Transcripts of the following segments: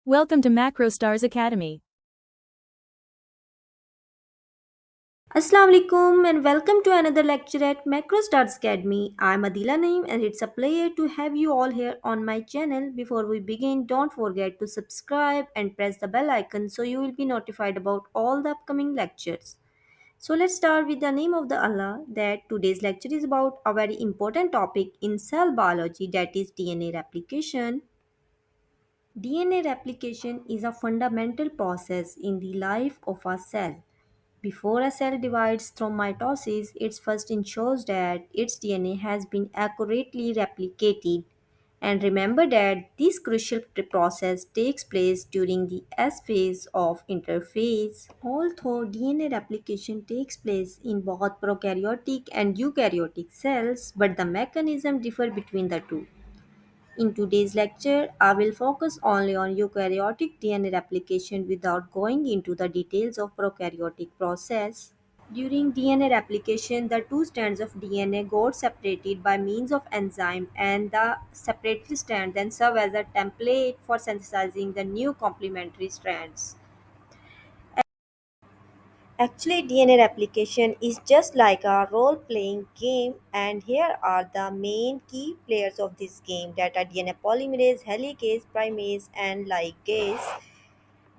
Welcome to MacroStars Academy. Assalamu alaikum and welcome to another lecture at MacroStars Academy. I'm Adila Naeem and it's a pleasure to have you all here on my channel. Before we begin, don't forget to subscribe and press the bell icon so you will be notified about all the upcoming lectures. So let's start with the name of the Allah that today's lecture is about a very important topic in cell biology, that is DNA replication. DNA replication is a fundamental process in the life of a cell. Before a cell divides through mitosis, it first ensures that its DNA has been accurately replicated. And remember that this crucial process takes place during the S phase of interphase. Although DNA replication takes place in both prokaryotic and eukaryotic cells, but the mechanism differ between the two. In today's lecture, I will focus only on eukaryotic DNA replication without going into the details of prokaryotic process. During DNA replication, the two strands of DNA got separated by means of enzyme and the separated strand then serve as a template for synthesizing the new complementary strands. Actually, DNA replication is just like a role playing game, and here are the main key players of this game that are DNA polymerase, helicase, primase, and ligase.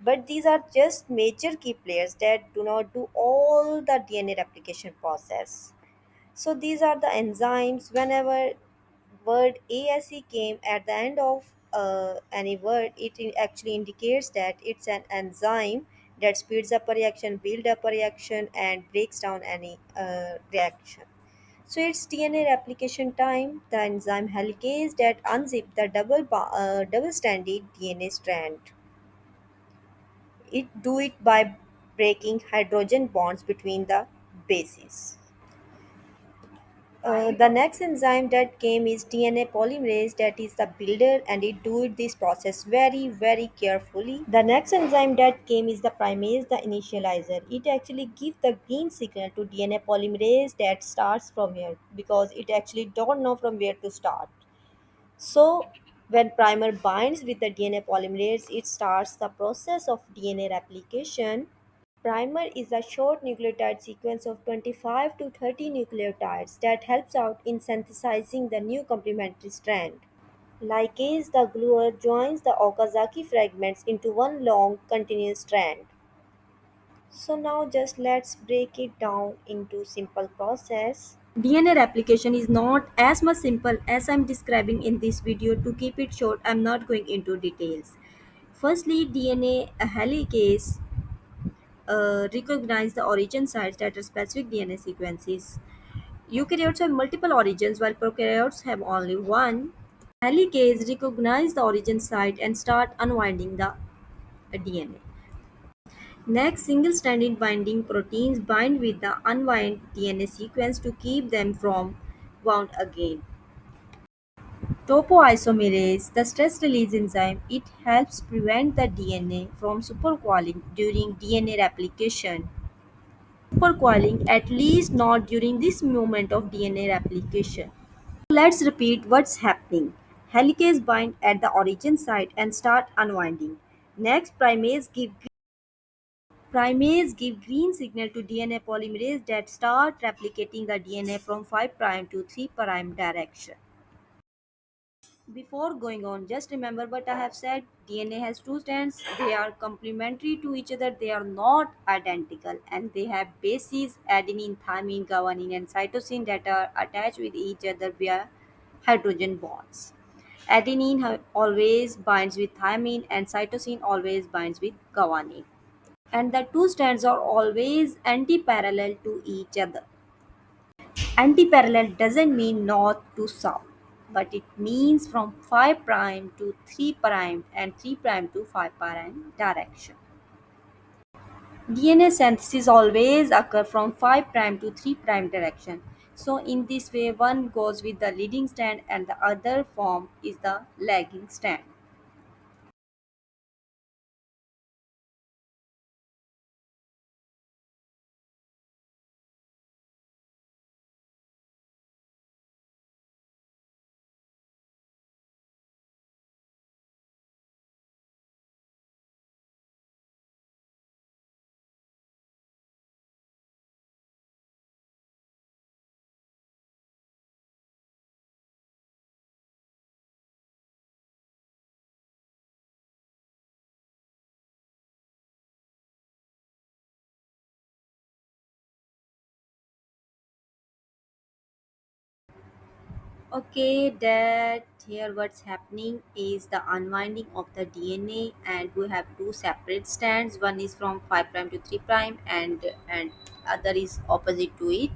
But these are just major key players that do not do all the DNA replication process. So these are the enzymes. Whenever word ASE came at the end of any word, actually indicates that it's an enzyme that speeds up a reaction, builds up a reaction, and breaks down any reaction. So it's DNA replication time. The enzyme helicase that unzip the double-stranded DNA strand. It do it by breaking hydrogen bonds between the bases. The next enzyme that came is DNA polymerase, that is the builder, and it do this process very carefully. The next enzyme that came is the primase, the initializer. It actually gives the green signal to DNA polymerase that starts from here because it actually don't know from where to start. So when primer binds with the DNA polymerase, it starts the process of DNA replication. Primer is a short nucleotide sequence of 25 to 30 nucleotides that helps out in synthesizing the new complementary strand. Ligase, the gluer, joins the Okazaki fragments into one long continuous strand. So now just let's break it down into simple process. DNA replication is not as much simple as I'm describing in this video. To keep it short, I'm not going into details. Firstly, DNA helicase recognize the origin sites that are specific DNA sequences. Eukaryotes have multiple origins while prokaryotes have only one. Helicase recognize the origin site and start unwinding the DNA. Next, single-stranded binding proteins bind with the unwind DNA sequence to keep them from wound again. Topoisomerase, the stress release enzyme, it helps prevent the DNA from supercoiling during DNA replication. Supercoiling, at least not during this moment of DNA replication. Let's repeat what's happening. Helicase bind at the origin site and start unwinding. Next, primase give green signal to DNA polymerase that start replicating the DNA from 5' to 3' direction. Before going on, just remember what I have said. DNA has two strands. They are complementary to each other. They are not identical, and they have bases adenine, thymine, guanine, and cytosine that are attached with each other via hydrogen bonds. Adenine always binds with thymine, and cytosine always binds with guanine. And the two strands are always anti-parallel to each other. Antiparallel doesn't mean north to south, but it means from 5' to 3' and 3' to 5' direction. DNA synthesis always occur from 5' to 3' direction. So in this way, one goes with the leading strand and the other form is the lagging strand. Okay, that here what's happening is the unwinding of the DNA, and we have two separate strands. One is from 5 prime to 3 prime, and other is opposite to it.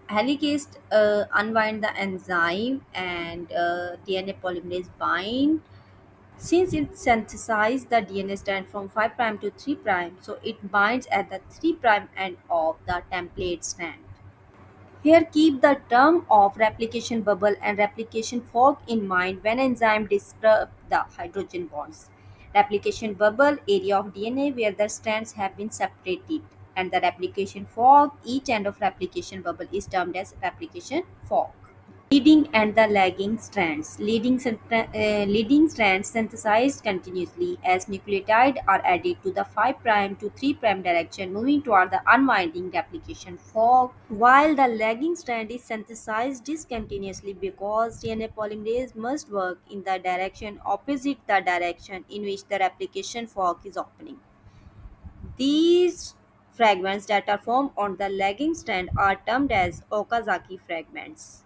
Helicase unwind the enzyme, and DNA polymerase bind. Since it synthesizes the DNA strand from 5 prime to 3 prime, so it binds at the 3 prime end of the template strand. Here keep the term of replication bubble and replication fork in mind when enzyme disrupt the hydrogen bonds. Replication bubble area of DNA where the strands have been separated, and the replication fork, each end of replication bubble is termed as replication fork. Leading and the lagging strands. Leading strands synthesized continuously as nucleotide are added to the 5 prime to 3 prime direction, moving toward the unwinding replication fork, while the lagging strand is synthesized discontinuously because DNA polymerase must work in the direction opposite the direction in which the replication fork is opening. These fragments that are formed on the lagging strand are termed as Okazaki fragments.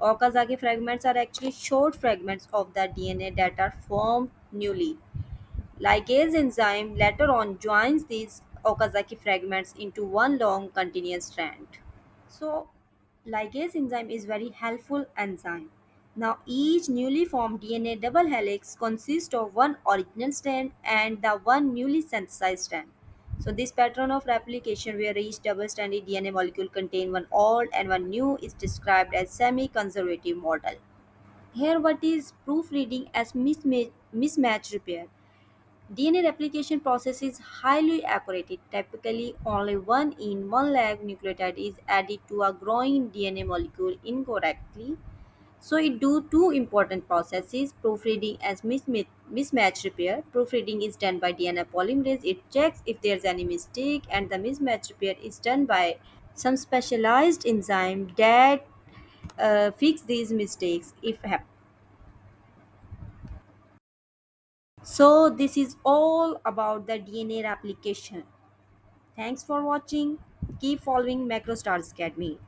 Okazaki fragments are actually short fragments of the DNA that are formed newly. Ligase enzyme later on joins these Okazaki fragments into one long continuous strand. So, ligase enzyme is very helpful enzyme. Now, each newly formed DNA double helix consists of one original strand and the one newly synthesized strand. So, this pattern of replication where each double-stranded DNA molecule contains one old and one new is described as semi-conservative model. Here, what is proofreading as mismatch repair? DNA replication process is highly accurate. Typically, only one in one lag nucleotide is added to a growing DNA molecule incorrectly. So, it do two important processes: proofreading as mismatch repair. Proofreading is done by DNA polymerase. It checks if there's any mistake, and the mismatch repair is done by some specialized enzyme that fix these mistakes if happen. So, this is all about the DNA replication. Thanks for watching. Keep following MacroStars Academy.